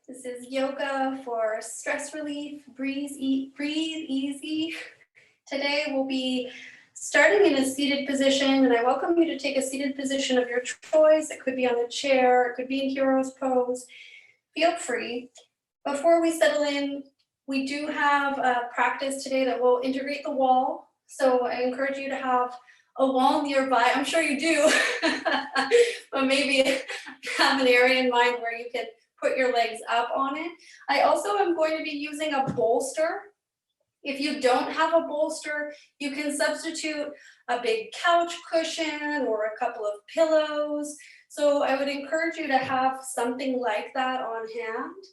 This is yoga for stress relief. Breathe easy. Today we'll be starting in a seated position, and I welcome you to take a seated position of your choice. It could be on a chair, it could be in hero's pose. Feel free. Before we settle in, we do have a practice today that will integrate the wall. So I encourage you to have a wall nearby. I'm sure you do, but maybe have an area in mind where you can put your legs up on it. I also am going to be using a bolster. If you don't have a bolster, you can substitute a big couch cushion or a couple of pillows. So I would encourage you to have something like that on hand.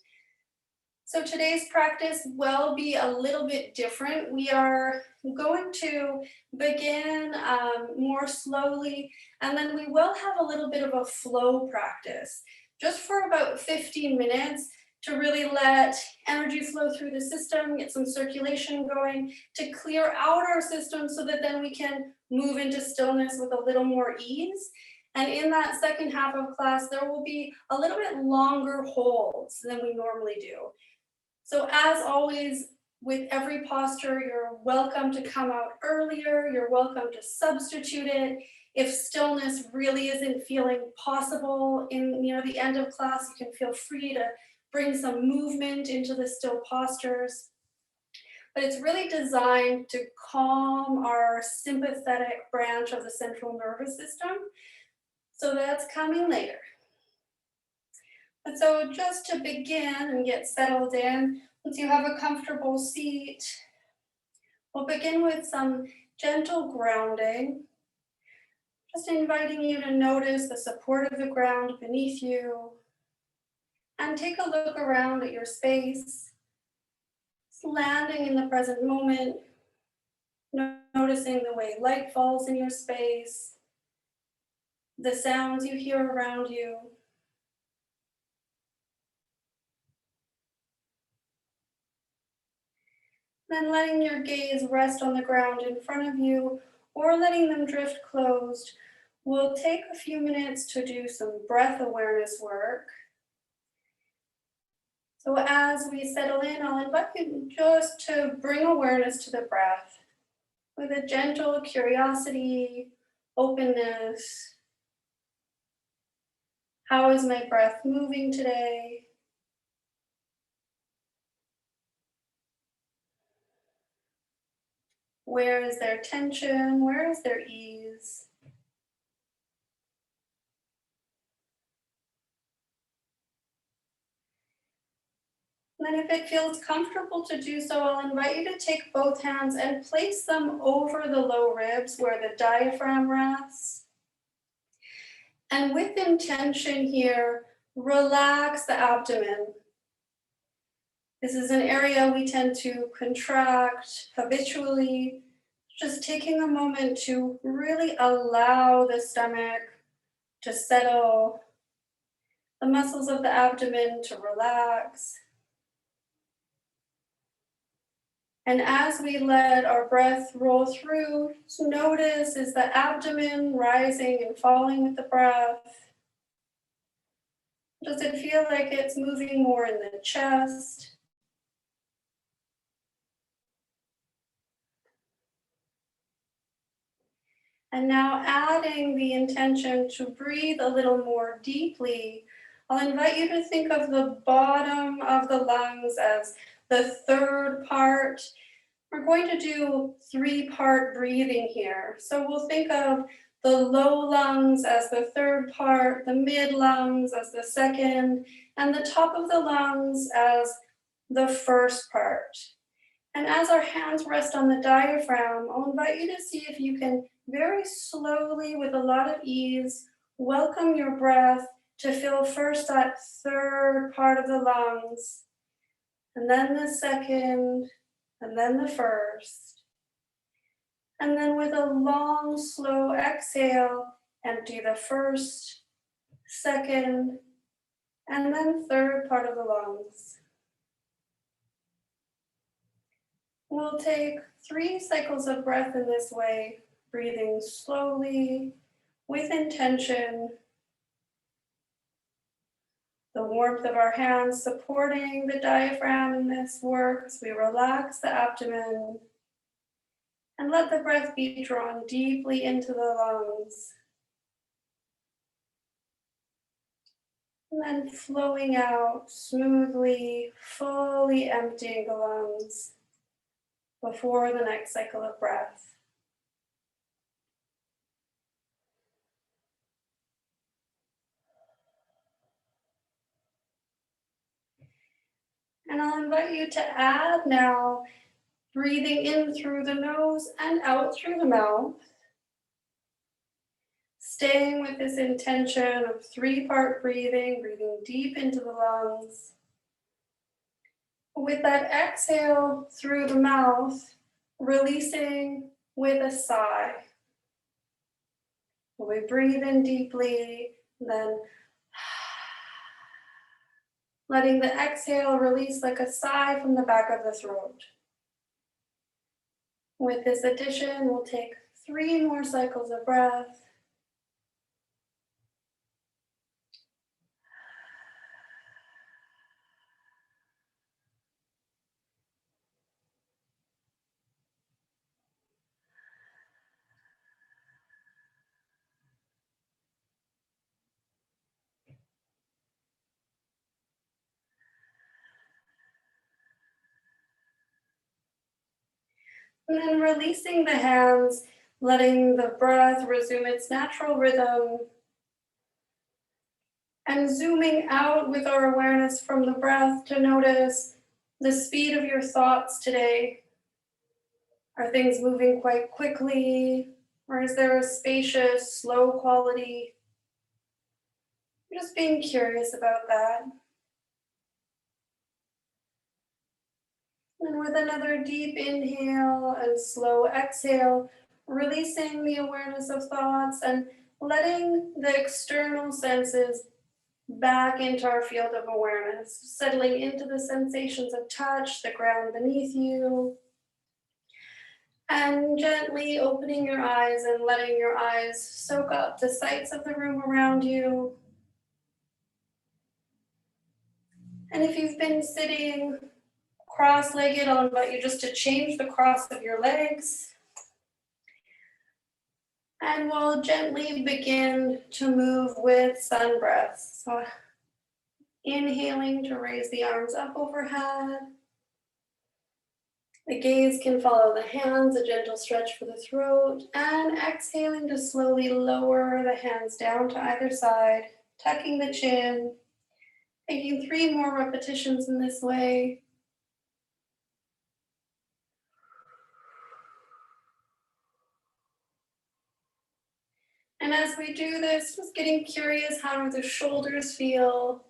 So today's practice will be a little bit different. We are going to begin more slowly, and then we will have a little bit of a flow practice, just for about 15 minutes to really let energy flow through the system, get some circulation going, to clear out our system so that then we can move into stillness with a little more ease. And in that second half of class, there will be a little bit longer holds than we normally do. So as always, with every posture, you're welcome to come out earlier, you're welcome to substitute it. If stillness really isn't feeling possible in the end of class, you can feel free to bring some movement into the still postures. But it's really designed to calm our sympathetic branch of the central nervous system. So that's coming later. And so just to begin and get settled in, once you have a comfortable seat, we'll begin with some gentle grounding. Just inviting you to notice the support of the ground beneath you and take a look around at your space, just landing in the present moment, noticing the way light falls in your space, the sounds you hear around you. Then letting your gaze rest on the ground in front of you or letting them drift closed. We'll take a few minutes to do some breath awareness work. So as we settle in, I'll invite you just to bring awareness to the breath with a gentle curiosity, openness. How is my breath moving today? Where is there tension? Where is there ease? And then if it feels comfortable to do so, I'll invite you to take both hands and place them over the low ribs where the diaphragm rests. And with intention here, relax the abdomen. This is an area we tend to contract habitually. Just taking a moment to really allow the stomach to settle, the muscles of the abdomen to relax. And as we let our breath roll through, just notice, is the abdomen rising and falling with the breath? Does it feel like it's moving more in the chest? And now adding the intention to breathe a little more deeply, I'll invite you to think of the bottom of the lungs as the third part. We're going to do 3-part breathing here. So we'll think of the low lungs as the third part, the mid lungs as the second, and the top of the lungs as the first part. And as our hands rest on the diaphragm, I'll invite you to see if you can very slowly, with a lot of ease, welcome your breath to fill first that third part of the lungs, and then the second, and then the first. And then with a long, slow exhale, empty the first, second, and then third part of the lungs. We'll take 3 cycles of breath in this way, breathing slowly, with intention. The warmth of our hands supporting the diaphragm in this work as we relax the abdomen and let the breath be drawn deeply into the lungs. And then flowing out smoothly, fully emptying the lungs before the next cycle of breath. And I'll invite you to add now, breathing in through the nose and out through the mouth. Staying with this intention of 3-part breathing, breathing deep into the lungs. With that exhale through the mouth, releasing with a sigh. We breathe in deeply, then letting the exhale release like a sigh from the back of the throat. With this addition, we'll take 3 more cycles of breath. And then releasing the hands, letting the breath resume its natural rhythm. And zooming out with our awareness from the breath to notice the speed of your thoughts today. Are things moving quite quickly? Or is there a spacious, slow quality? Just being curious about that. And with another deep inhale and slow exhale, releasing the awareness of thoughts and letting the external senses back into our field of awareness, settling into the sensations of touch, the ground beneath you, and gently opening your eyes and letting your eyes soak up the sights of the room around you. And if you've been sitting cross-legged, I'll invite you just to change the cross of your legs. And we'll gently begin to move with sun breaths. So inhaling to raise the arms up overhead. The gaze can follow the hands, a gentle stretch for the throat, and exhaling to slowly lower the hands down to either side, tucking the chin. Taking 3 more repetitions in this way. And as we do this, just getting curious, how do the shoulders feel?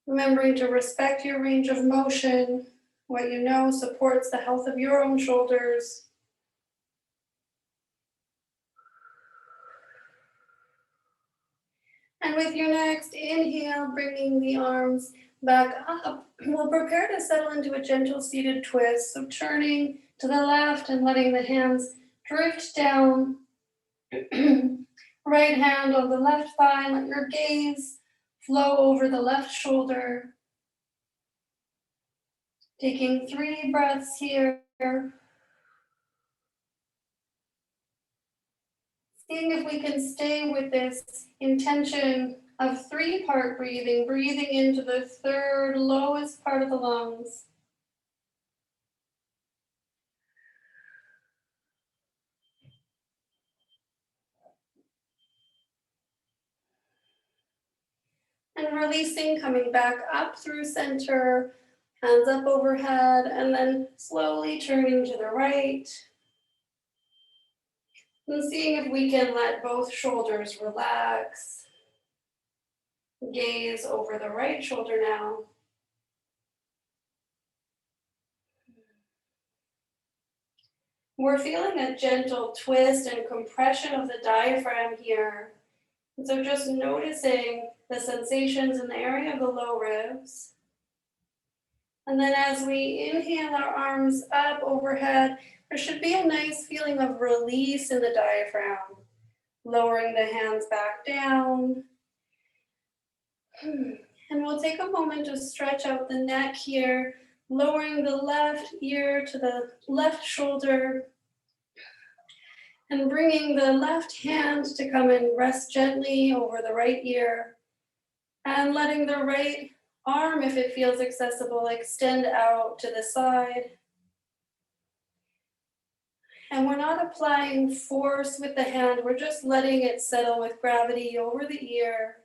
Remembering to respect your range of motion, what you know supports the health of your own shoulders. And with your next inhale, bringing the arms back up, we'll prepare to settle into a gentle seated twist. So turning to the left and letting the hands drift down. Right hand on the left thigh, let your gaze flow over the left shoulder. Taking 3 breaths here. Seeing if we can stay with this intention of 3-part breathing, breathing into the 3rd lowest part of the lungs. And releasing, coming back up through center, hands up overhead, and then slowly turning to the right. And seeing if we can let both shoulders relax. Gaze over the right shoulder now. We're feeling a gentle twist and compression of the diaphragm here. And so just noticing the sensations in the area of the low ribs. And then as we inhale our arms up overhead, there should be a nice feeling of release in the diaphragm. Lowering the hands back down. And we'll take a moment to stretch out the neck here, lowering the left ear to the left shoulder, and bringing the left hand to come and rest gently over the right ear, and letting the right arm, if it feels accessible, extend out to the side. And we're not applying force with the hand, we're just letting it settle with gravity over the ear.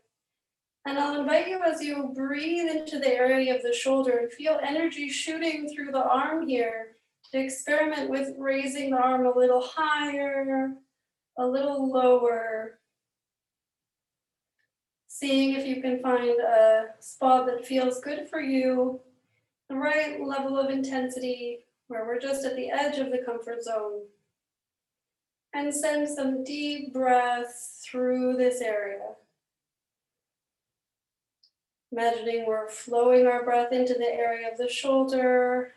And I'll invite you, as you breathe into the area of the shoulder and feel energy shooting through the arm here, to experiment with raising the arm a little higher, a little lower. Seeing if you can find a spot that feels good for you, the right level of intensity, where we're just at the edge of the comfort zone. And send some deep breaths through this area. Imagining we're flowing our breath into the area of the shoulder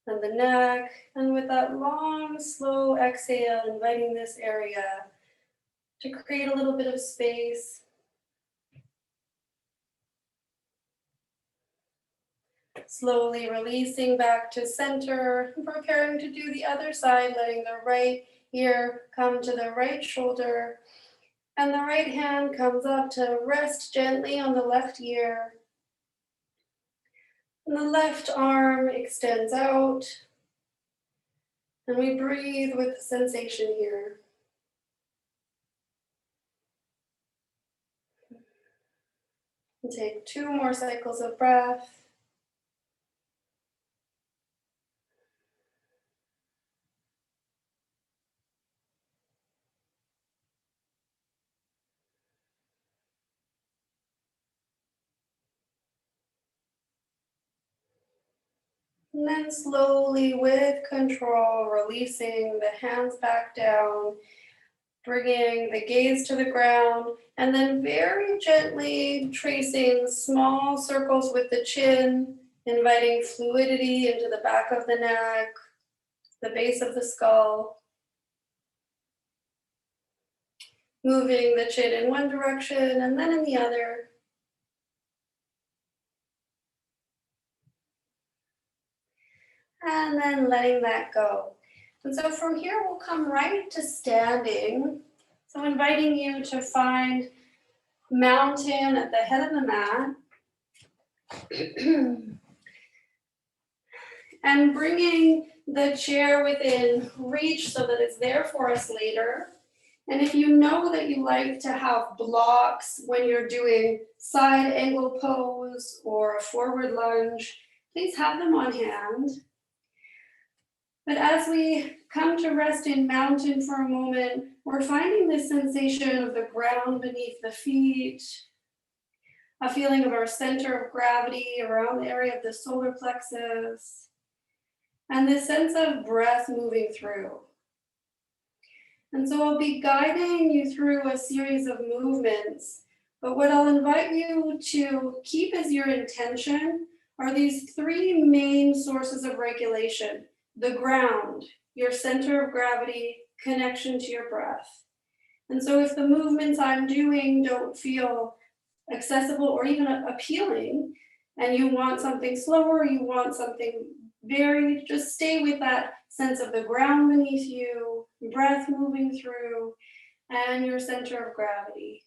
and the neck, and with that long, slow exhale, inviting this area to create a little bit of space. Slowly releasing back to center, and preparing to do the other side, letting the right ear come to the right shoulder, and the right hand comes up to rest gently on the left ear. And the left arm extends out, and we breathe with the sensation here. And take 2 more cycles of breath. And then slowly, with control, releasing the hands back down, bringing the gaze to the ground, and then very gently tracing small circles with the chin, inviting fluidity into the back of the neck, the base of the skull. Moving the chin in one direction and then in the other. And then letting that go. And so from here, we'll come right to standing. So inviting you to find mountain at the head of the mat. And bringing the chair within reach so that it's there for us later. And if you know that you like to have blocks when you're doing side angle pose or a forward lunge, please have them on hand. But as we come to rest in mountain for a moment, we're finding this sensation of the ground beneath the feet, a feeling of our center of gravity around the area of the solar plexus, and this sense of breath moving through. And so I'll be guiding you through a series of movements, but what I'll invite you to keep as your intention are these 3 main sources of regulation: the ground, your center of gravity, connection to your breath. And so if the movements I'm doing don't feel accessible or even appealing, and you want something slower, you want something varied, just stay with that sense of the ground beneath you, breath moving through, and your center of gravity.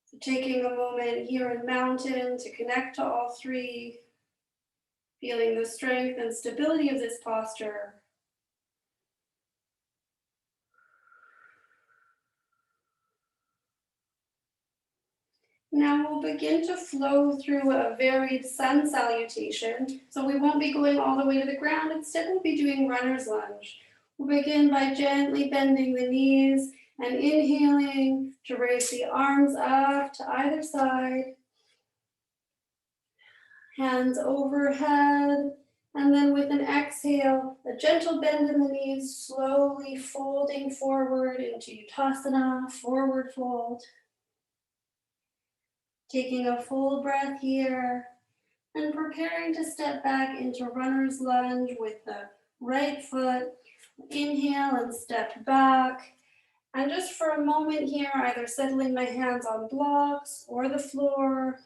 So taking a moment here in mountain to connect to all 3, feeling the strength and stability of this posture. Now we'll begin to flow through a varied sun salutation. So we won't be going all the way to the ground. Instead, we'll be doing runner's lunge. We'll begin by gently bending the knees and inhaling to raise the arms up to either side. Hands overhead. And then with an exhale, a gentle bend in the knees, slowly folding forward into Uttasana, forward fold. Taking a full breath here and preparing to step back into runner's lunge with the right foot. Inhale and step back. And just for a moment here, either settling my hands on blocks or the floor,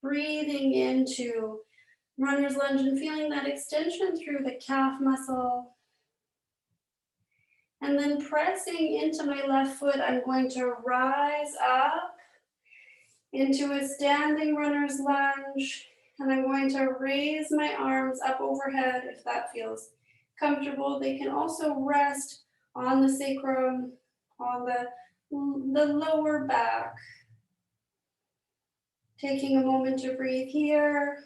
breathing into runner's lunge and feeling that extension through the calf muscle. And then pressing into my left foot, I'm going to rise up into a standing runner's lunge. And I'm going to raise my arms up overhead if that feels comfortable. They can also rest on the sacrum, on the lower back. Taking a moment to breathe here.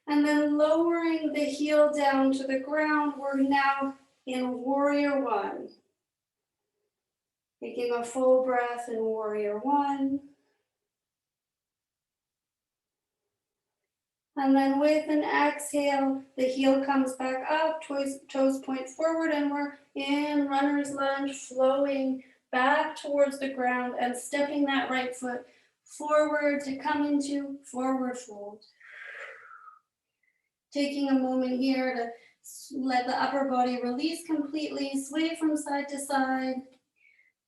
And then lowering the heel down to the ground, we're now in Warrior One. Taking a full breath in Warrior One. And then with an exhale, the heel comes back up, toes point forward, and we're in runner's lunge, flowing back towards the ground and stepping that right foot forward to come into forward fold. Taking a moment here to let the upper body release completely, sway from side to side.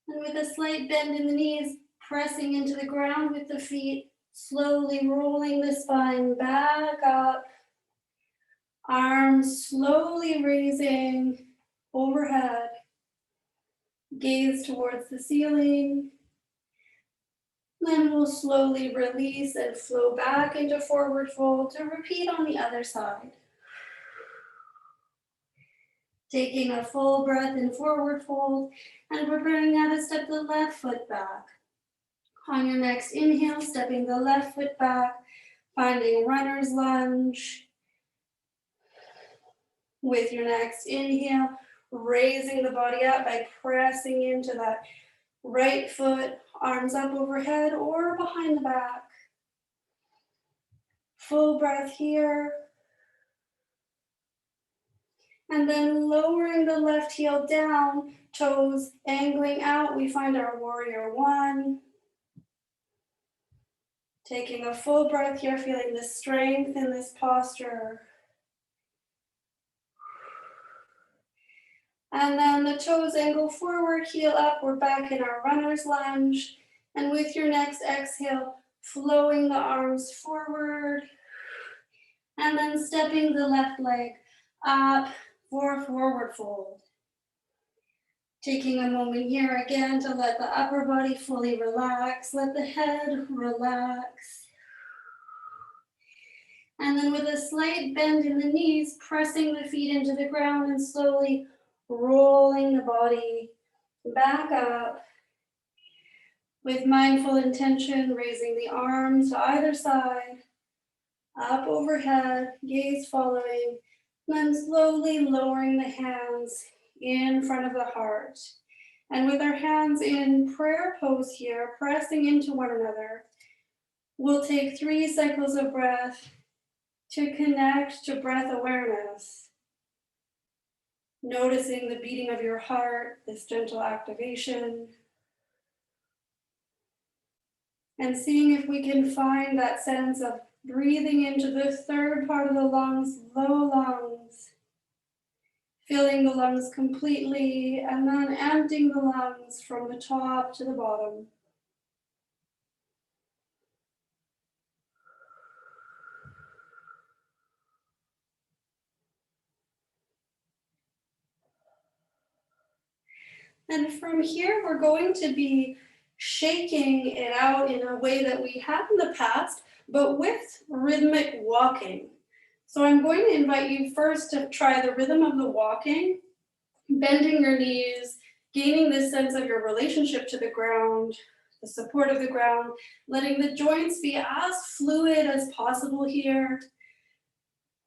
And with a slight bend in the knees, pressing into the ground with the feet, slowly rolling the spine back up. Arms slowly raising overhead. Gaze towards the ceiling. Then we'll slowly release and flow back into forward fold to repeat on the other side. Taking a full breath in forward fold and preparing now to step the left foot back. On your next inhale, stepping the left foot back, finding runner's lunge. With your next inhale, raising the body up by pressing into that right foot, arms up overhead or behind the back. Full breath here. And then lowering the left heel down, toes angling out, we find our Warrior One. Taking a full breath here, feeling the strength in this posture. And then the toes angle forward, heel up, we're back in our runner's lunge. And with your next exhale, flowing the arms forward. And then stepping the left leg up for forward fold. Taking a moment here again to let the upper body fully relax, let the head relax. And then with a slight bend in the knees, pressing the feet into the ground and slowly rolling the body back up. With mindful intention, raising the arms to either side, up overhead, gaze following, then slowly lowering the hands in front of the heart. And with our hands in prayer pose here, pressing into one another, we'll take 3 cycles of breath to connect to breath awareness. Noticing the beating of your heart, this gentle activation. And seeing if we can find that sense of breathing into the third part of the lungs, low lungs. Filling the lungs completely and then emptying the lungs from the top to the bottom. And from here, we're going to be shaking it out in a way that we have in the past, but with rhythmic walking. So I'm going to invite you first to try the rhythm of the walking, bending your knees, gaining this sense of your relationship to the ground, the support of the ground, letting the joints be as fluid as possible here.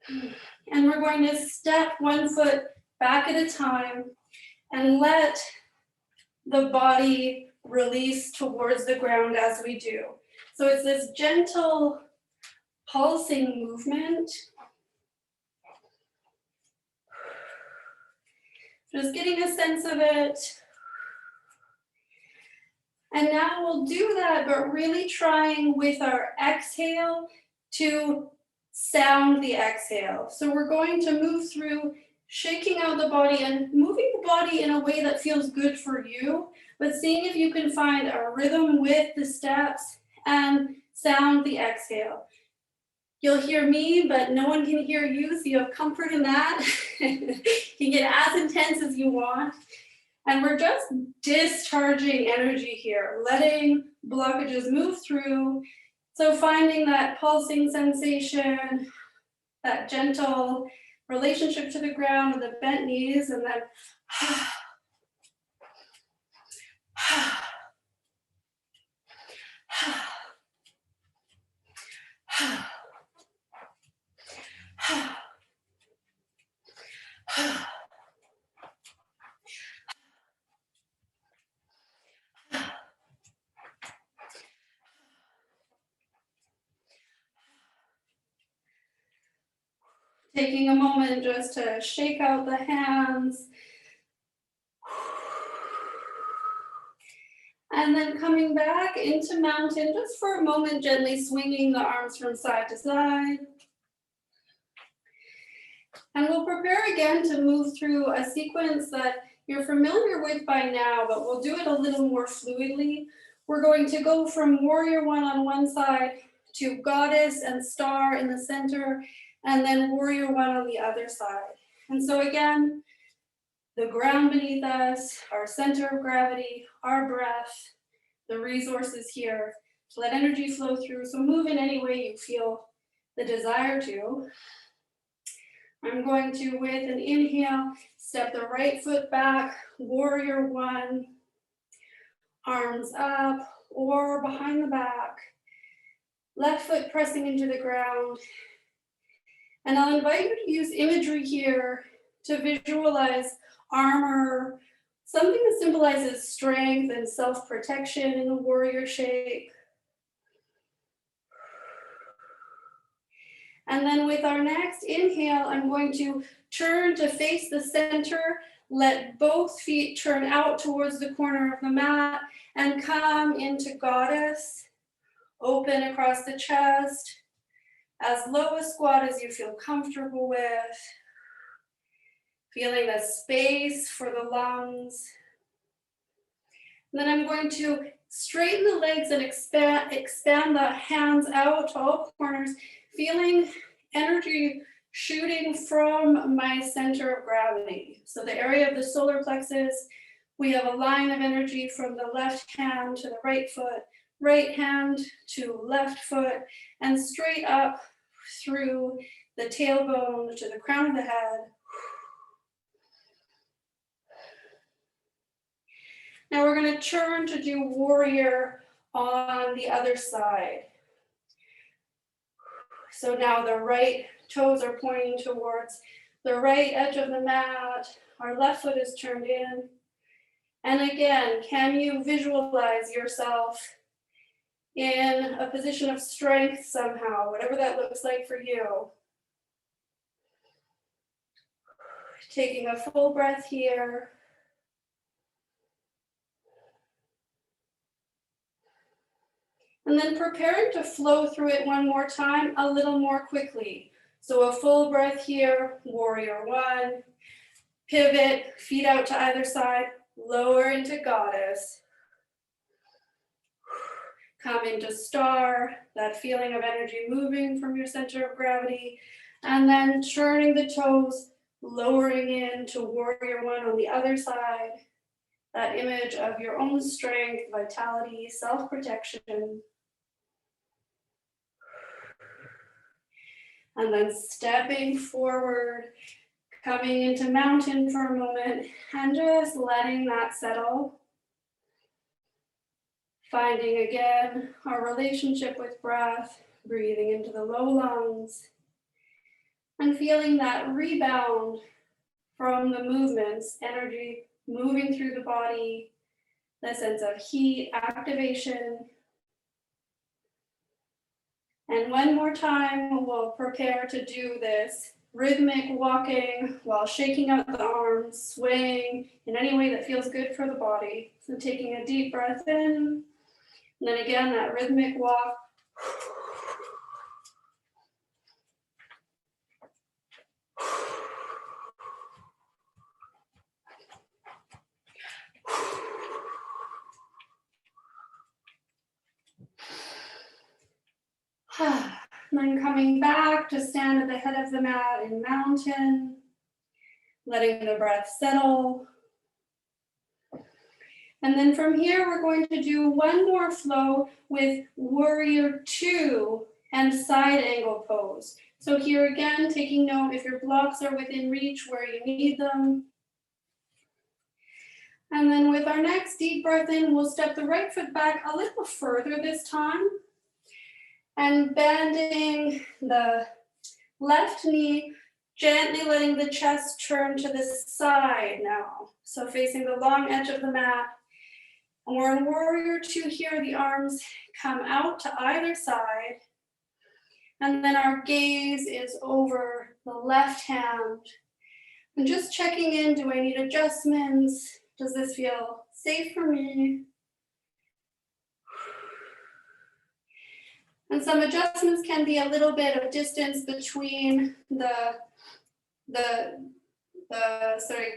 And we're going to step one foot back at a time and let the body release towards the ground as we do. So it's this gentle pulsing movement. Just getting a sense of it. And now we'll do that, but really trying with our exhale to sound the exhale. So we're going to move through shaking out the body and moving the body in a way that feels good for you, but seeing if you can find a rhythm with the steps and sound the exhale. You'll hear me, but no one can hear you, so you have comfort in that. You can get as intense as you want. And we're just discharging energy here, letting blockages move through. So finding that pulsing sensation, that gentle relationship to the ground with the bent knees, and then taking a moment just to shake out the hands. And then coming back into mountain, just for a moment, gently swinging the arms from side to side. And we'll prepare again to move through a sequence that you're familiar with by now, but we'll do it a little more fluidly. We're going to go from warrior one on one side to goddess and star in the center, and then warrior one on the other side. And so again, the ground beneath us, our center of gravity, our breath, the resources here to let energy flow through. So move in any way you feel the desire to. I'm going to, with an inhale, step the right foot back, warrior one, arms up or behind the back, left foot pressing into the ground. And I'll invite you to use imagery here to visualize armor, something that symbolizes strength and self-protection in the warrior shape. And then with our next inhale, I'm going to turn to face the center, let both feet turn out towards the corner of the mat and come into goddess. Open across the chest, as low a squat as you feel comfortable with. Feeling the space for the lungs. And then I'm going to straighten the legs and expand the hands out to all corners, feeling energy shooting from my center of gravity. So the area of the solar plexus, we have a line of energy from the left hand to the right foot, right hand to left foot, and straight up through the tailbone to the crown of the head. Now we're going to turn to do warrior on the other side. So now the right toes are pointing towards the right edge of the mat. Our left foot is turned in. And again, can you visualize yourself in a position of strength somehow, whatever that looks like for you? Taking a full breath here. And then preparing to flow through it one more time, a little more quickly. So a full breath here, warrior one. Pivot, feet out to either side, lower into goddess. Come into star, that feeling of energy moving from your center of gravity. And then turning the toes, lowering into warrior one on the other side. That image of your own strength, vitality, self-protection. And then stepping forward, coming into mountain for a moment, and just letting that settle. Finding again our relationship with breath, breathing into the low lungs, and feeling that rebound from the movements, energy moving through the body, the sense of heat, activation. And one more time, we'll prepare to do this rhythmic walking while shaking out the arms, swaying in any way that feels good for the body. So taking a deep breath in, and then again, that rhythmic walk. Then coming back to stand at the head of the mat in mountain, letting the breath settle. And then from here, we're going to do one more flow with warrior two and side angle pose. So here again, taking note if your blocks are within reach where you need them. And then with our next deep breath in, we'll step the right foot back a little further this time. And bending the left knee, gently letting the chest turn to the side now. So facing the long edge of the mat. And we're in warrior two here, the arms come out to either side. And then our gaze is over the left hand. And just checking in, do I need adjustments? Does this feel safe for me? And some adjustments can be a little bit of distance between the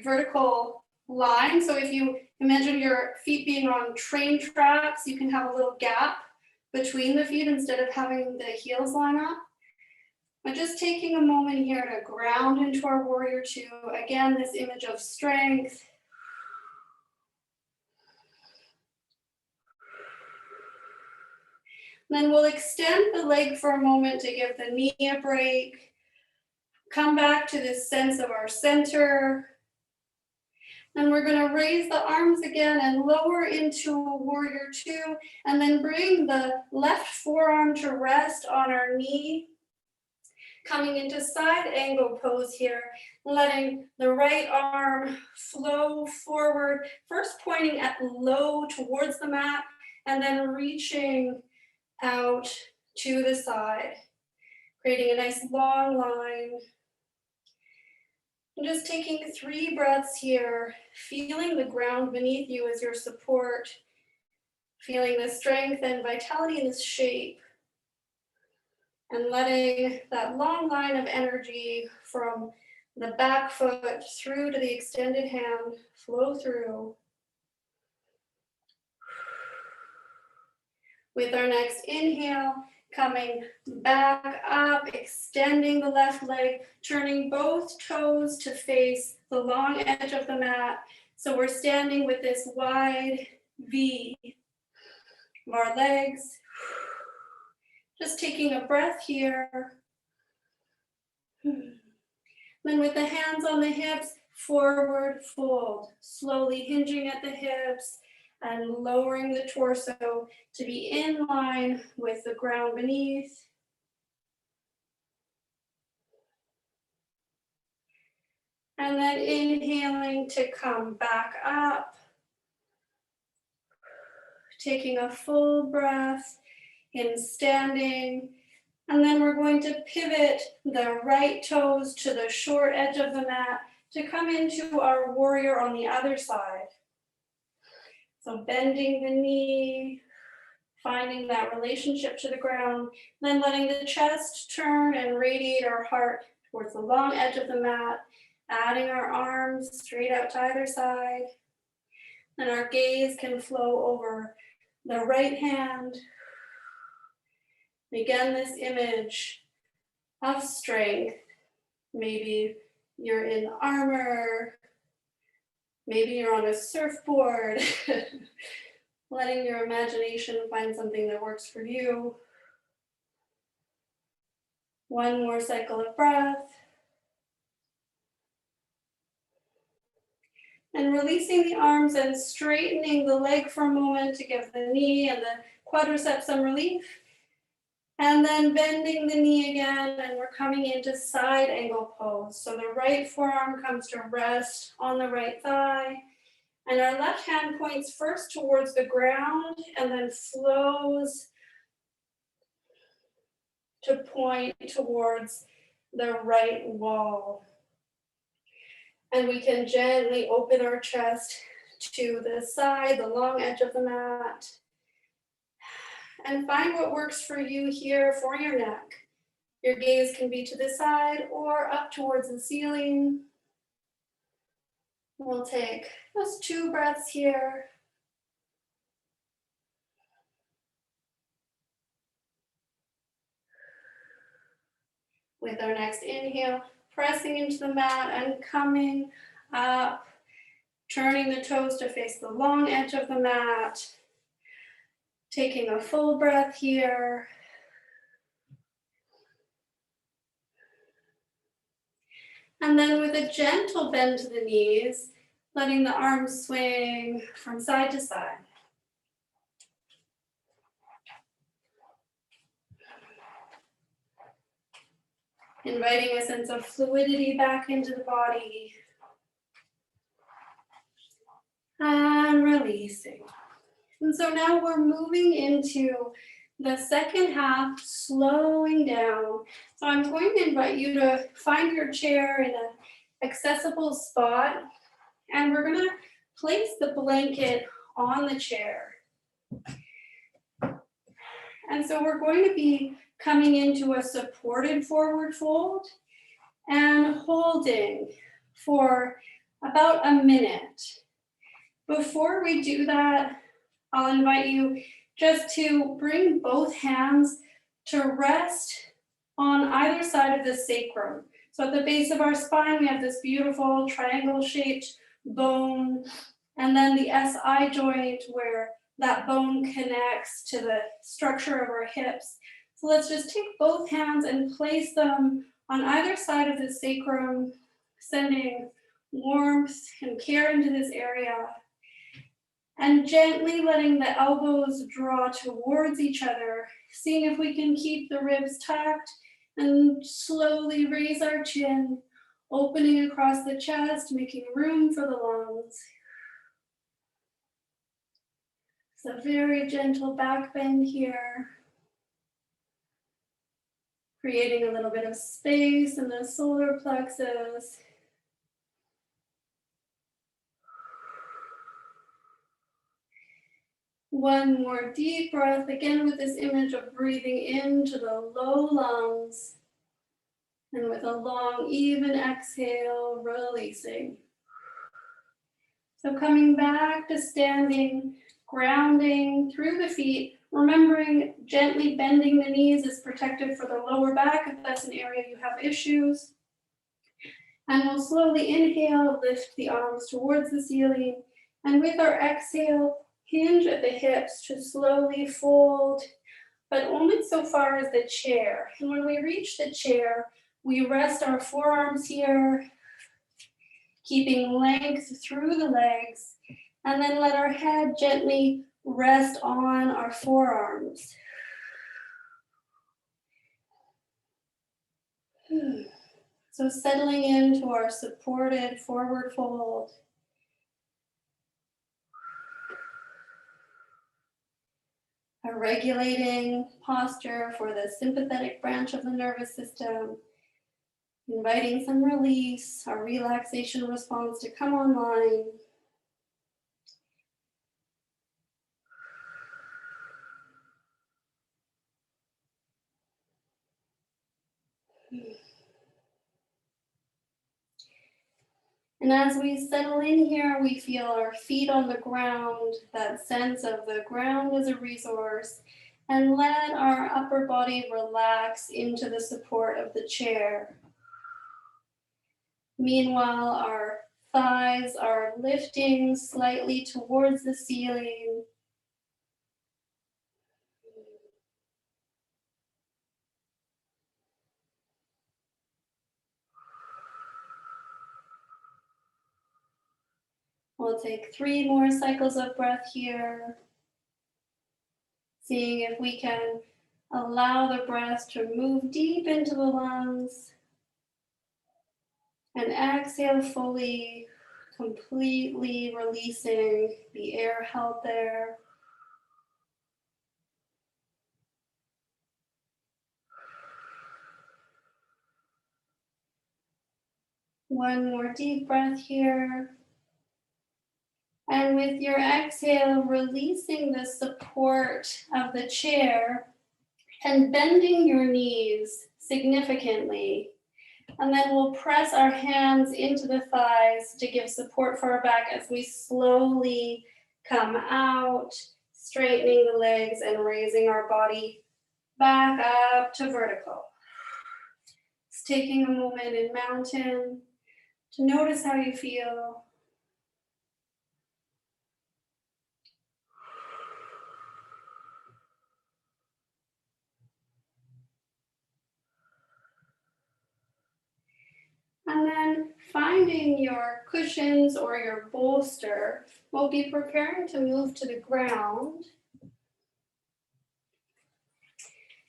vertical line. So if you imagine your feet being on train tracks, you can have a little gap between the feet instead of having the heels line up. But just taking a moment here to ground into our warrior two. Again, this image of strength. Then we'll extend the leg for a moment to give the knee a break. Come back to this sense of our center. Then we're going to raise the arms again and lower into warrior two, and then bring the left forearm to rest on our knee. Coming into side angle pose here, letting the right arm flow forward, first pointing at low towards the mat, and then reaching out to the side, creating a nice long line. And just taking 3 breaths here, feeling the ground beneath you as your support, feeling the strength and vitality in this shape, and letting that long line of energy from the back foot through to the extended hand flow through. With our next inhale, coming back up, extending the left leg, turning both toes to face the long edge of the mat. So we're standing with this wide V of our legs. Just taking a breath here. Then with the hands on the hips, forward fold, slowly hinging at the hips and lowering the torso to be in line with the ground beneath. And then inhaling to come back up. Taking a full breath in standing. And then we're going to pivot the right toes to the short edge of the mat to come into our warrior on the other side. So bending the knee, finding that relationship to the ground, then letting the chest turn and radiate our heart towards the long edge of the mat, adding our arms straight out to either side. Then our gaze can flow over the right hand. Again, this image of strength. Maybe you're in armor. Maybe you're on a surfboard. Letting your imagination find something that works for you. One more cycle of breath. And releasing the arms and straightening the leg for a moment to give the knee and the quadriceps some relief. And then bending the knee again, and we're coming into side angle pose. So the right forearm comes to rest on the right thigh, and our left hand points first towards the ground and then flows to point towards the right wall. And we can gently open our chest to the side, the long edge of the mat. And find what works for you here for your neck. Your gaze can be to the side or up towards the ceiling. We'll take just 2 breaths here. With our next inhale, pressing into the mat and coming up, turning the toes to face the long edge of the mat. Taking a full breath here. And then with a gentle bend to the knees, letting the arms swing from side to side. Inviting a sense of fluidity back into the body. And releasing. And so now we're moving into the second half, slowing down. So I'm going to invite you to find your chair in an accessible spot, and we're going to place the blanket on the chair. And so we're going to be coming into a supported forward fold and holding for about a minute. Before we do that, I'll invite you just to bring both hands to rest on either side of the sacrum. So at the base of our spine, we have this beautiful triangle-shaped bone, and then the SI joint where that bone connects to the structure of our hips. So let's just take both hands and place them on either side of the sacrum, sending warmth and care into this area. And gently letting the elbows draw towards each other, seeing if we can keep the ribs tucked and slowly raise our chin, opening across the chest, making room for the lungs. It's a very gentle back bend here, creating a little bit of space in the solar plexus. One more deep breath, again with this image of breathing into the low lungs. And with a long, even exhale, releasing. So coming back to standing, grounding through the feet, remembering gently bending the knees is protective for the lower back if that's an area you have issues. And we'll slowly inhale, lift the arms towards the ceiling. And with our exhale, hinge at the hips to slowly fold, but only so far as the chair. And when we reach the chair, we rest our forearms here, keeping length through the legs, and then let our head gently rest on our forearms. So settling into our supported forward fold. A regulating posture for the sympathetic branch of the nervous system, inviting some release, our relaxation response to come online. And as we settle in here, we feel our feet on the ground, that sense of the ground as a resource, and let our upper body relax into the support of the chair. Meanwhile, our thighs are lifting slightly towards the ceiling. We'll take 3 more cycles of breath here, seeing if we can allow the breath to move deep into the lungs. And exhale fully, completely releasing the air held there. One more deep breath here. And with your exhale, releasing the support of the chair and bending your knees significantly. And then we'll press our hands into the thighs to give support for our back as we slowly come out, straightening the legs and raising our body back up to vertical. taking a moment in mountain to notice how you feel. And then finding your cushions or your bolster, we'll be preparing to move to the ground.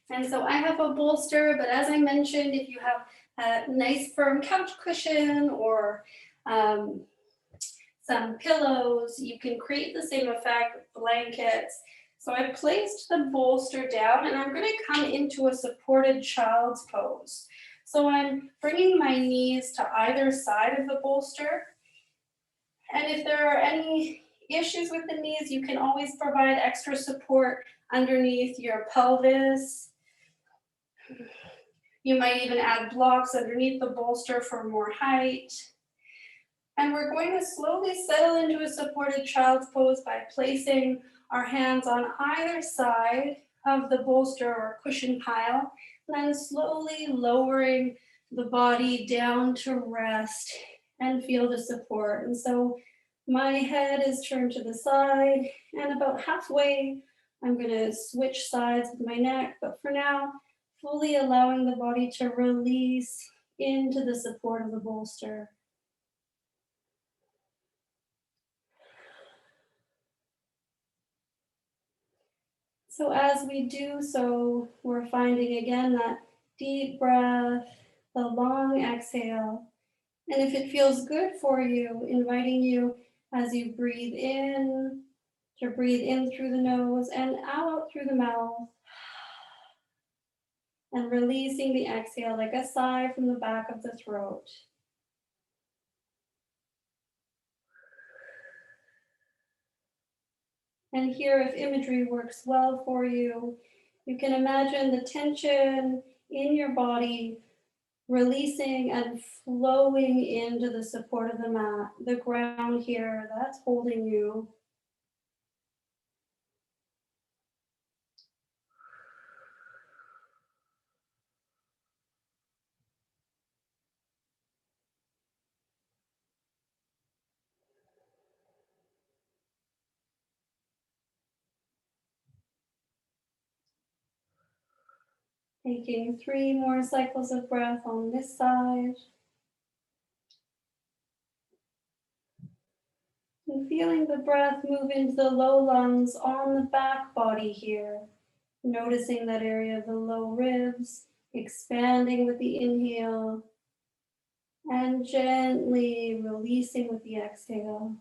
And so I have a bolster, but as I mentioned, if you have a nice firm couch cushion or some pillows, you can create the same effect with blankets. So I placed the bolster down and I'm going to come into a supported child's pose. So I'm bringing my knees to either side of the bolster. And if there are any issues with the knees, you can always provide extra support underneath your pelvis. You might even add blocks underneath the bolster for more height. And we're going to slowly settle into a supported child's pose by placing our hands on either side of the bolster or cushion pile, and then slowly lowering the body down to rest and feel the support. And so my head is turned to the side, and about halfway, I'm going to switch sides with my neck, but for now, fully allowing the body to release into the support of the bolster. So as we do so, we're finding again that deep breath, the long exhale. And if it feels good for you, inviting you as you breathe in, to breathe in through the nose and out through the mouth. And releasing the exhale like a sigh from the back of the throat. And here, if imagery works well for you, you can imagine the tension in your body releasing and flowing into the support of the mat, the ground here that's holding you. Taking 3 more cycles of breath on this side. And feeling the breath move into the low lungs on the back body here. Noticing that area of the low ribs, expanding with the inhale, and gently releasing with the exhale.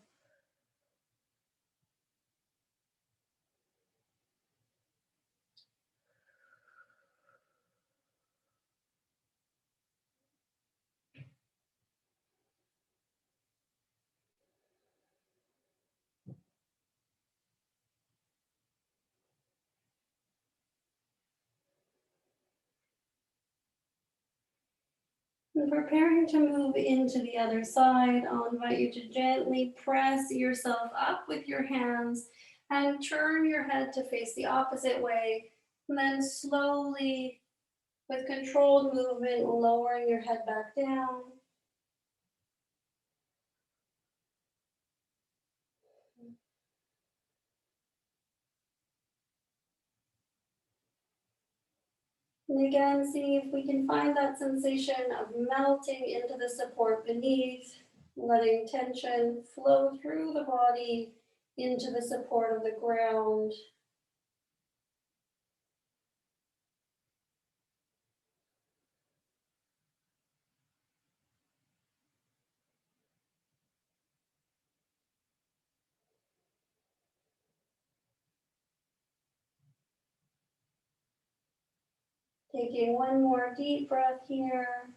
And preparing to move into the other side, I'll invite you to gently press yourself up with your hands and turn your head to face the opposite way. And then slowly, with controlled movement, lowering your head back down. And again, see if we can find that sensation of melting into the support beneath, letting tension flow through the body into the support of the ground. Taking one more deep breath here.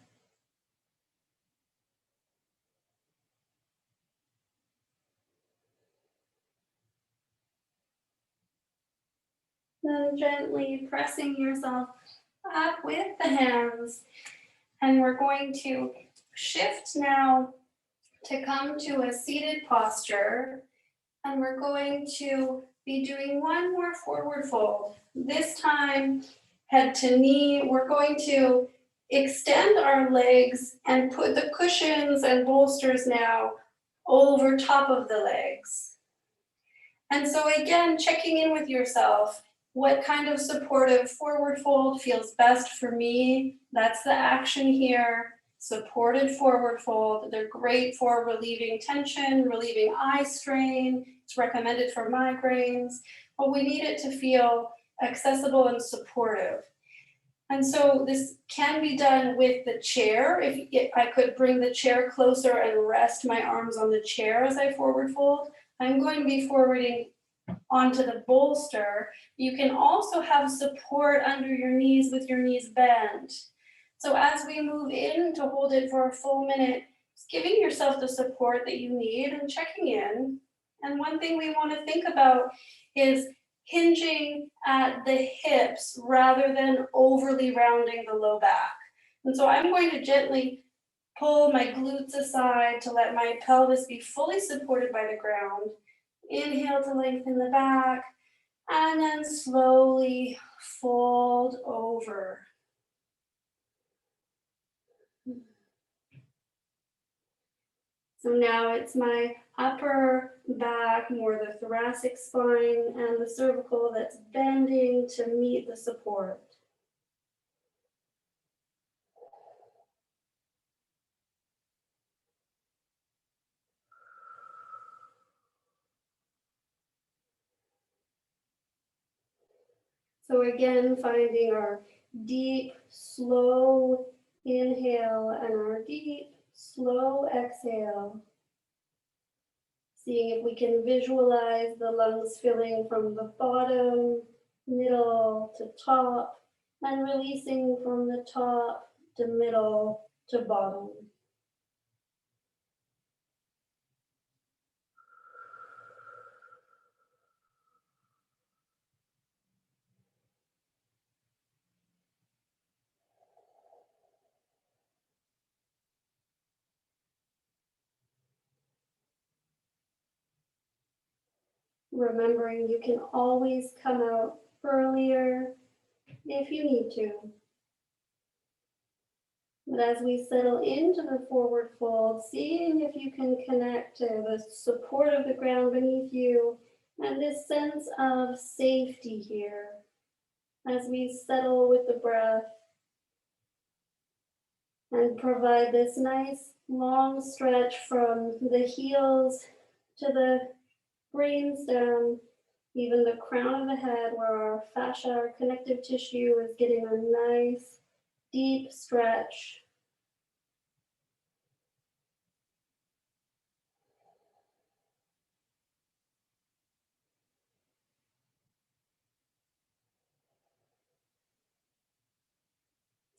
Then gently pressing yourself up with the hands. And we're going to shift now to come to a seated posture. And we're going to be doing one more forward fold. This time, head to knee. We're going to extend our legs and put the cushions and bolsters now over top of the legs. And so again, checking in with yourself, what kind of supportive forward fold feels best for me? That's the action here. Supported forward fold. They're great for relieving tension, relieving eye strain. It's recommended for migraines, but we need it to feel accessible and supportive. And so this can be done with the chair. If I could bring the chair closer and rest my arms on the chair as I forward fold, I'm going to be forwarding onto the bolster. You can also have support under your knees with your knees bent. So as we move in to hold it for a full minute, just giving yourself the support that you need and checking in. And one thing we want to think about is hinging at the hips rather than overly rounding the low back. And so I'm going to gently pull my glutes aside to let my pelvis be fully supported by the ground. Inhale to lengthen the back, and then slowly fold over. So now it's my upper back, more the thoracic spine, and the cervical that's bending to meet the support. So again, finding our deep, slow inhale and our deep, slow exhale. Seeing if we can visualize the lungs filling from the bottom, middle to top, and releasing from the top to middle to bottom. Remembering you can always come out earlier if you need to. But as we settle into the forward fold, seeing if you can connect to the support of the ground beneath you and this sense of safety here as we settle with the breath and provide this nice long stretch from the heels to the brainstem, even the crown of the head where our fascia, our connective tissue is getting a nice deep stretch.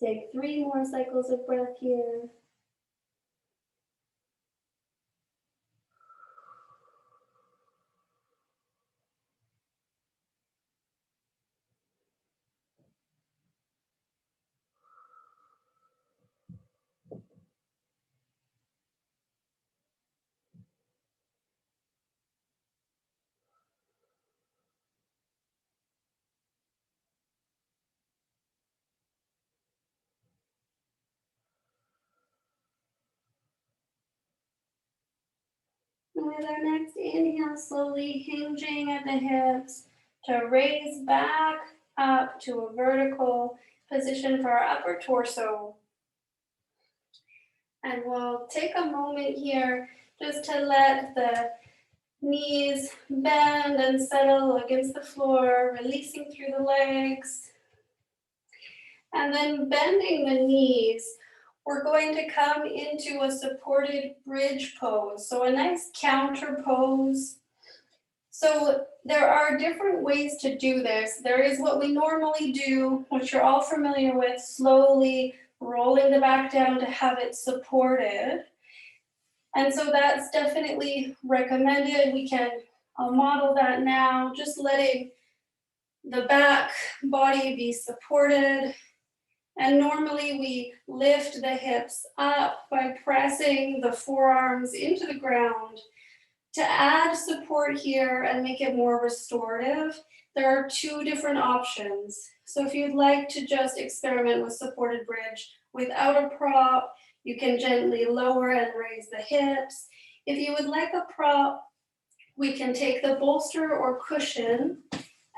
Take 3 more cycles of breath here. And with our next inhale, slowly hinging at the hips to raise back up to a vertical position for our upper torso. And we'll take a moment here just to let the knees bend and settle against the floor, releasing through the legs. And then bending the knees, we're going to come into a supported bridge pose. So a nice counter pose. So there are different ways to do this. There is what we normally do, which you're all familiar with, slowly rolling the back down to have it supported. And so that's definitely recommended. We can model that now, just letting the back body be supported. And normally we lift the hips up by pressing the forearms into the ground. To add support here and make it more restorative, there are two different options. So if you'd like to just experiment with supported bridge without a prop, you can gently lower and raise the hips. If you would like a prop, we can take the bolster or cushion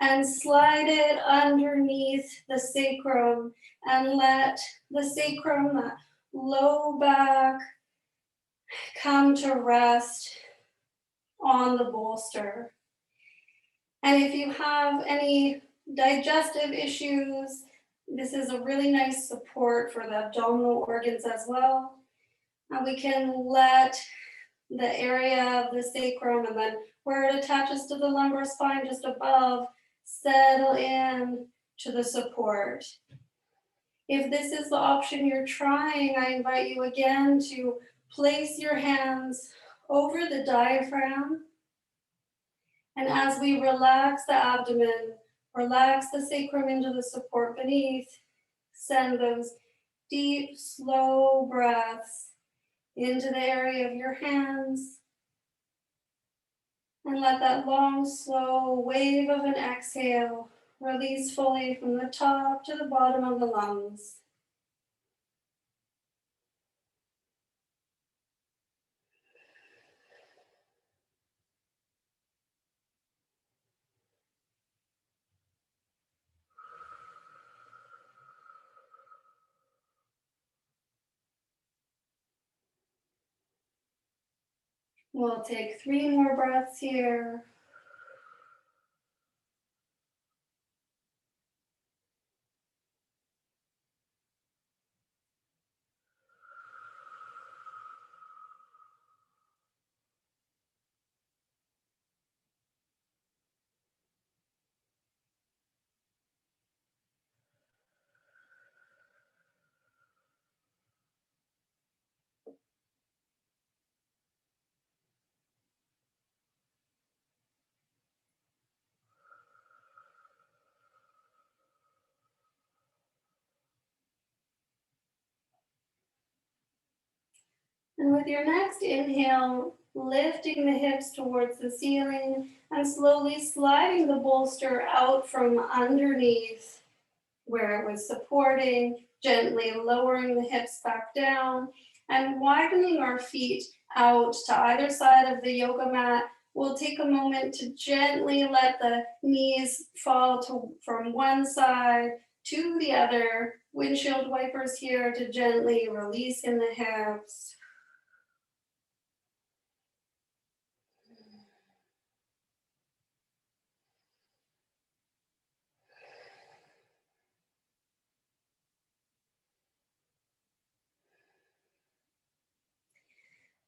and slide it underneath the sacrum and let the sacrum, that low back, come to rest on the bolster. And if you have any digestive issues, this is a really nice support for the abdominal organs as well. And we can let the area of the sacrum and then where it attaches to the lumbar spine just above settle in to the support. If this is the option you're trying, I invite you again to place your hands over the diaphragm. And as we relax the abdomen, relax the sacrum into the support beneath, send those deep, slow breaths into the area of your hands. And let that long, slow wave of an exhale release fully from the top to the bottom of the lungs. We'll take 3 more breaths here. And with your next inhale, lifting the hips towards the ceiling and slowly sliding the bolster out from underneath where it was supporting, gently lowering the hips back down and widening our feet out to either side of the yoga mat. We'll take a moment to gently let the knees fall from one side to the other. Windshield wipers here to gently release in the hips.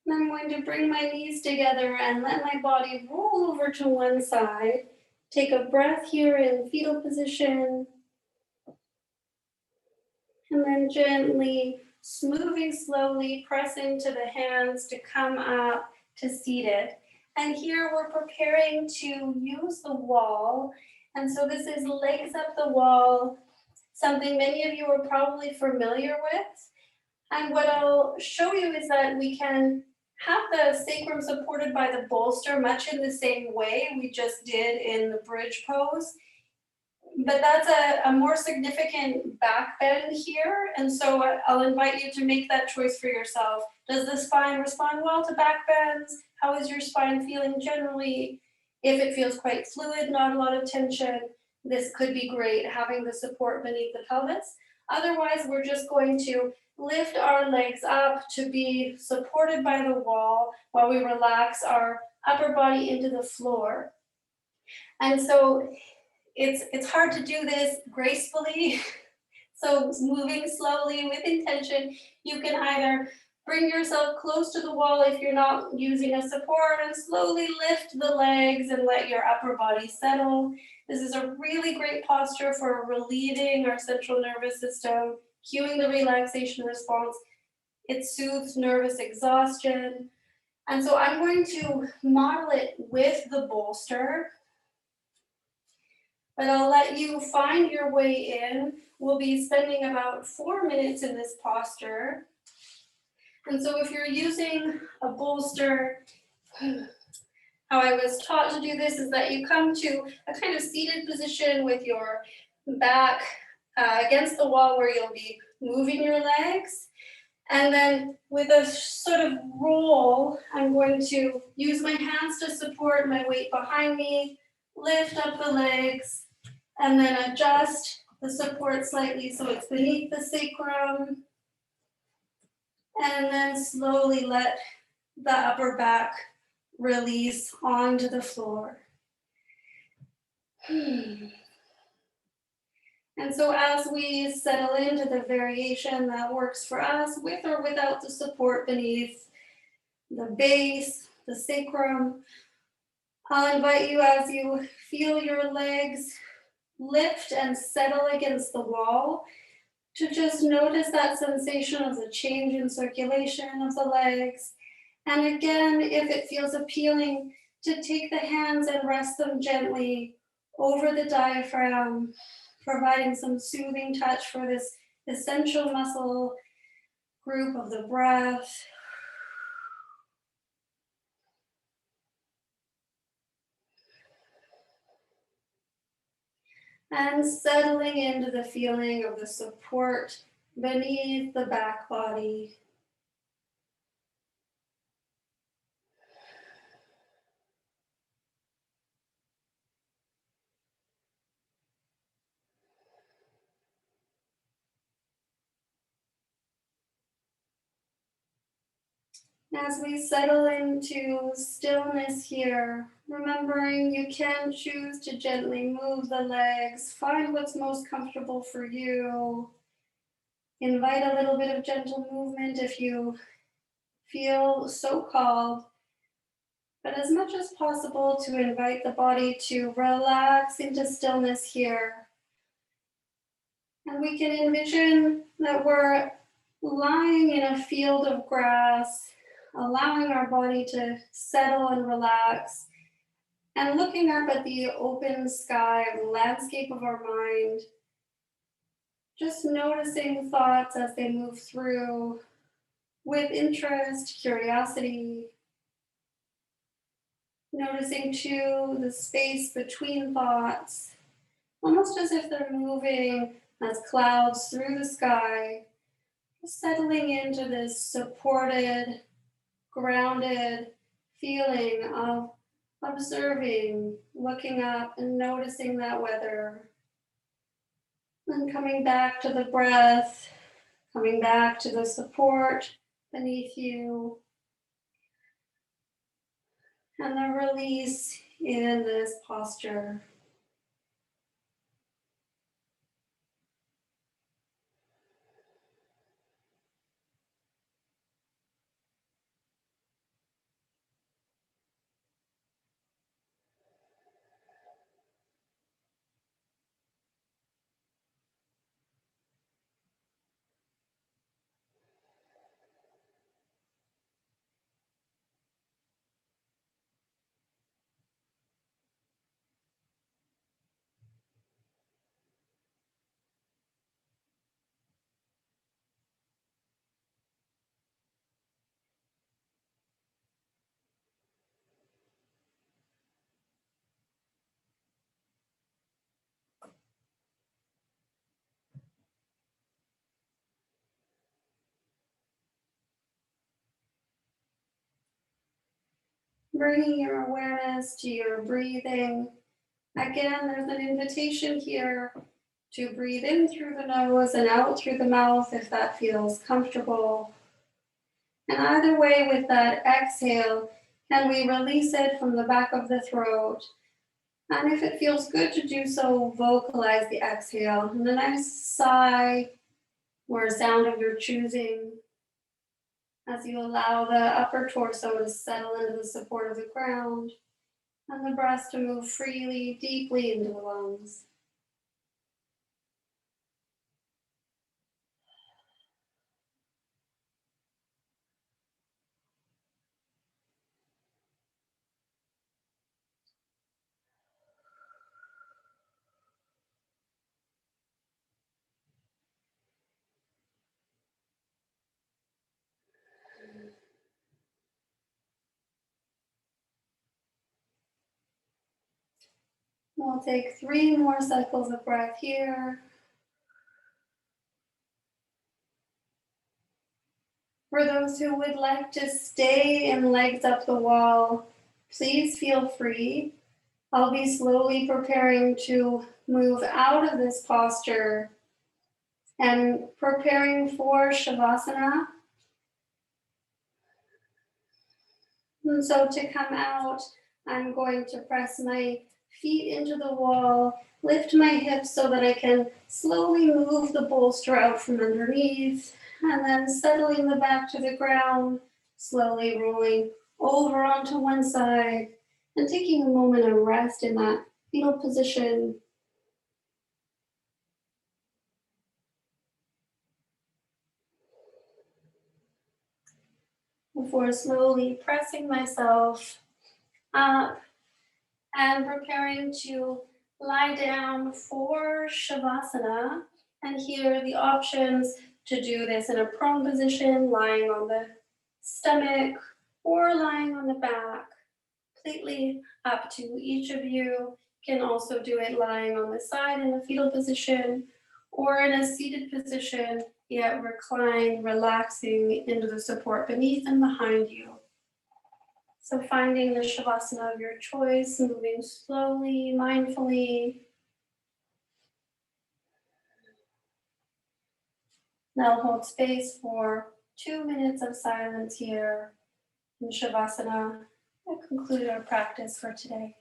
I'm going to bring my knees together and let my body roll over to one side. Take a breath here in fetal position. And then gently, moving slowly, press into the hands to come up to seated. And here we're preparing to use the wall. And so this is legs up the wall, something many of you are probably familiar with. And what I'll show you is that we can have the sacrum supported by the bolster much in the same way we just did in the bridge pose. But that's a more significant back bend here. And so I'll invite you to make that choice for yourself. Does the spine respond well to back bends? How is your spine feeling generally? If it feels quite fluid, not a lot of tension, this could be great, having the support beneath the pelvis. Otherwise, we're just going to lift our legs up to be supported by the wall while we relax our upper body into the floor. And so it's hard to do this gracefully. So moving slowly with intention, you can either bring yourself close to the wall if you're not using a support and slowly lift the legs and let your upper body settle. This is a really great posture for relieving our central nervous system, cueing the relaxation response. It soothes nervous exhaustion. And so I'm going to model it with the bolster, but I'll let you find your way in. We'll be spending about 4 minutes in this posture. And so if you're using a bolster, How I was taught to do this is that you come to a kind of seated position with your back against the wall where you'll be moving your legs. And then with a sort of roll, I'm going to use my hands to support my weight behind me, lift up the legs, and then adjust the support slightly so it's beneath the sacrum. And then slowly let the upper back release onto the floor. And so as we settle into the variation that works for us, with or without the support beneath the base, the sacrum, I'll invite you as you feel your legs lift and settle against the wall to just notice that sensation of the change in circulation of the legs. And again, if it feels appealing, to take the hands and rest them gently over the diaphragm, providing some soothing touch for this essential muscle group of the breath. And settling into the feeling of the support beneath the back body. As we settle into stillness here, remembering you can choose to gently move the legs, find what's most comfortable for you. Invite a little bit of gentle movement if you feel so called, but as much as possible to invite the body to relax into stillness here. And we can envision that we're lying in a field of grass, allowing our body to settle and relax, and looking up at the open sky, the landscape of our mind, just noticing thoughts as they move through with interest, curiosity, noticing too the space between thoughts, almost as if they're moving as clouds through the sky, settling into this supported, grounded feeling of observing, looking up and noticing that weather. Then coming back to the breath, coming back to the support beneath you, and the release in this posture. Bringing your awareness to your breathing. Again, there's an invitation here to breathe in through the nose and out through the mouth if that feels comfortable. And either way, with that exhale, can we release it from the back of the throat? And if it feels good to do so, vocalize the exhale. And a nice sigh or a sound of your choosing as you allow the upper torso to settle into the support of the ground and the breath to move freely, deeply into the lungs. We'll take 3 more cycles of breath here. For those who would like to stay in legs up the wall, please feel free. I'll be slowly preparing to move out of this posture and preparing for Shavasana. And so to come out, I'm going to press my feet into the wall, lift my hips so that I can slowly move the bolster out from underneath, and then settling the back to the ground, slowly rolling over onto one side, and taking a moment of rest in that fetal position. Before slowly pressing myself up and preparing to lie down for Shavasana. And here are the options to do this in a prone position, lying on the stomach or lying on the back. Completely up to each of you. Can also do it lying on the side in a fetal position or in a seated position, yet recline, relaxing into the support beneath and behind you. So finding the Shavasana of your choice, moving slowly, mindfully. Now hold space for 2 minutes of silence here in Shavasana. We'll conclude our practice for today.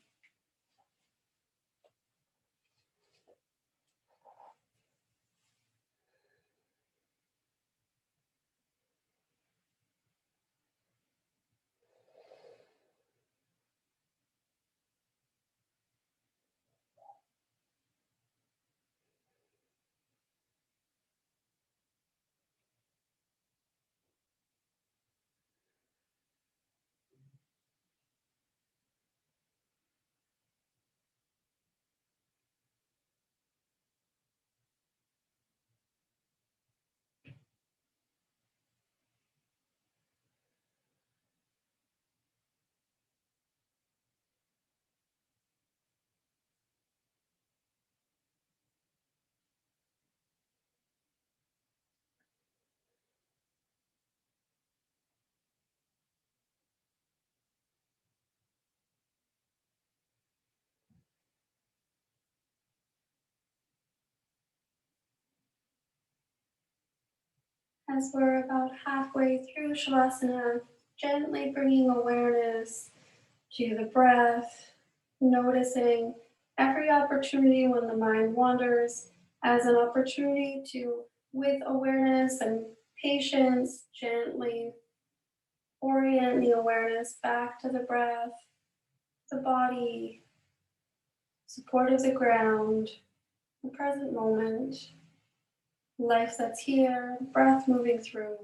As we're about halfway through Shavasana, gently bringing awareness to the breath, noticing every opportunity when the mind wanders as an opportunity to, with awareness and patience, gently orient the awareness back to the breath, the body, support of the ground, the present moment, life that's here, breath moving through.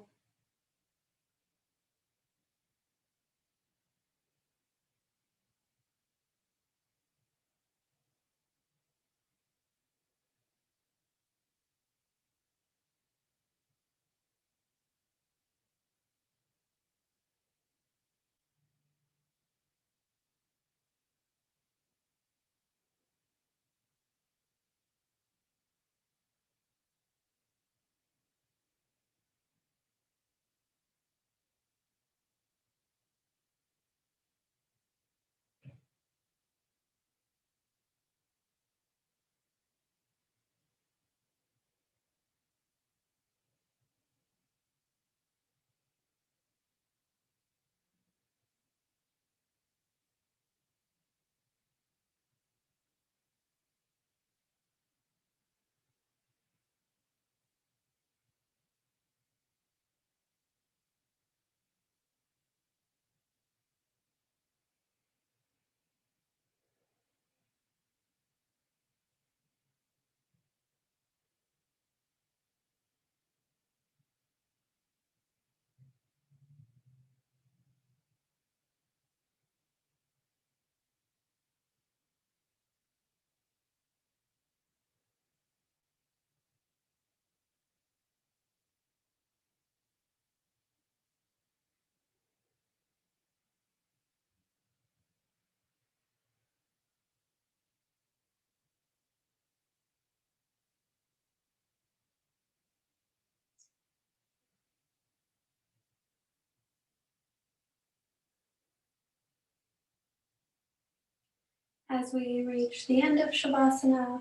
As we reach the end of Shavasana,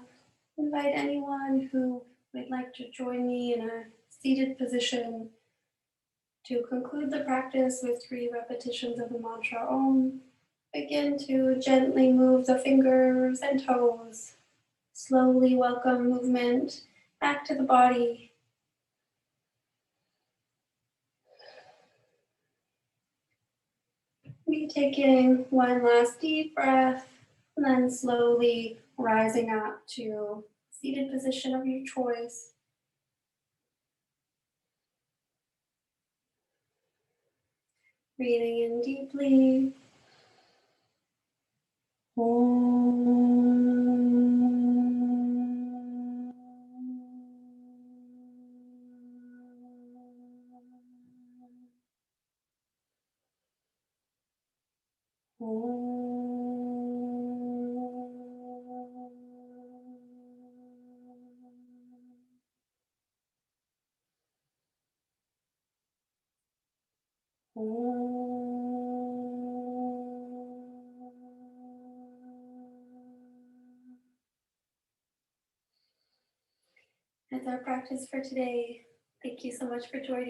invite anyone who would like to join me in a seated position to conclude the practice with 3 repetitions of the mantra Om. Begin to gently move the fingers and toes. Slowly welcome movement back to the body. We take in one last deep breath, and then slowly rising up to seated position of your choice. Breathing in deeply. That's our practice for today. Thank you so much for joining.